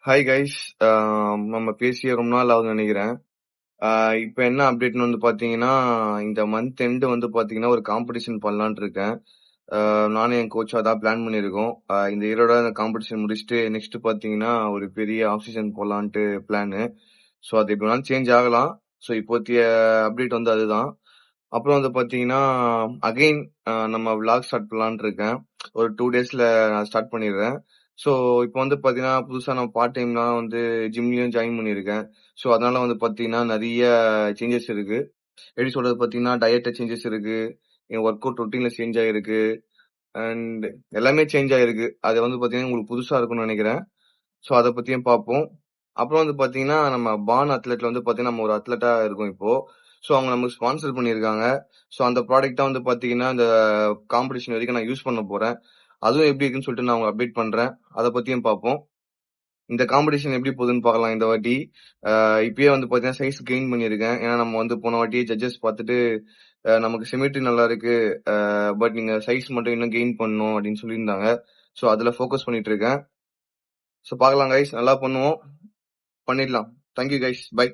Hi guys. நம்ம பேசிய ரொம்ப நாள் ஆகுதுன்னு நினைக்கிறேன். இப்போ என்ன அப்டேட்னு வந்து பார்த்தீங்கன்னா, இந்த மந்த் எண்ட் வந்து பார்த்தீங்கன்னா, ஒரு காம்படிஷன் பண்ணலான்ட்டு இருக்கேன். நானும் என் கோச்சும் அதான் பிளான் பண்ணியிருக்கோம். இந்த இயரோட அந்த காம்படிஷன் முடிச்சுட்டு நெக்ஸ்ட் பார்த்தீங்கன்னா, ஒரு பெரிய ஆஃப் சீசன் போலான்ட்டு பிளானு. ஸோ அது எப்படி வேணாலும் சேஞ்ச் ஆகலாம். ஸோ இப்போதைய அப்டேட் வந்து அதுதான். அப்புறம் வந்து பார்த்தீங்கன்னா, அகைன் நம்ம விளாக் ஸ்டார்ட் பண்ணலான்ட்டு இருக்கேன். ஒரு 2 டேஸ்ல நான் ஸ்டார்ட் பண்ணிடுறேன். ஸோ இப்போ வந்து பார்த்தீங்கன்னா, புதுசா நான் பார்ட் டைம்லாம் வந்து ஜிம்லயும் ஜாயின் பண்ணியிருக்கேன். ஸோ அதனால வந்து பார்த்தீங்கன்னா, நெறைய சேஞ்சஸ் இருக்கு. எப்படி சொல்றது பார்த்தீங்கன்னா, டயட்ல சேஞ்சஸ் இருக்கு. என் ஒர்க் அவுட் ரொட்டீன்ல சேஞ்ச் ஆயிருக்கு. அண்ட் எல்லாமே சேஞ்ச் ஆயிருக்கு. அது வந்து பார்த்தீங்கன்னா, உங்களுக்கு புதுசா இருக்கும்னு நெனைக்கிறேன். ஸோ அத பத்தியும் பார்ப்போம். அப்புறம் வந்து பார்த்தீங்கன்னா, நம்ம பார்ன் அத்லெட்ல வந்து பார்த்தீங்கன்னா, நம்ம ஒரு அத்லெட்டா இருக்கோம் இப்போ. ஸோ அவங்க நமக்கு ஸ்பான்சர் பண்ணியிருக்காங்க. ஸோ அந்த ப்ராடக்ட்ட வந்து பார்த்தீங்கன்னா, இந்த காம்படிஷன் வரைக்கும் நான் யூஸ் பண்ண போறேன். அதுவும் எப்படி இருக்குன்னு சொல்லிட்டு நான் உங்களுக்கு அப்டேட் பண்றேன். அத பத்தியும் பார்ப்போம். இந்த காம்படிஷன் எப்படி போகுதுன்னு பார்க்கலாம் இந்த வாட்டி. இப்பயே வந்து பார்த்தீங்கன்னா, சைஸ் கெயின் பண்ணியிருக்கேன். ஏன்னா நம்ம வந்து போன வாட்டி ஜட்ஜஸ் பார்த்துட்டு, நமக்கு சிமெட்ரி நல்லா இருக்கு. பட் நீங்க சைஸ் மட்டும் இன்னும் கெயின் பண்ணணும் அப்படின்னு சொல்லியிருந்தாங்க. ஸோ அதுல ஃபோக்கஸ் பண்ணிட்டு இருக்கேன். ஸோ பார்க்கலாம் கைஸ். நல்லா பண்ணுவோம். பண்ணிடலாம். Thank you guys. பை.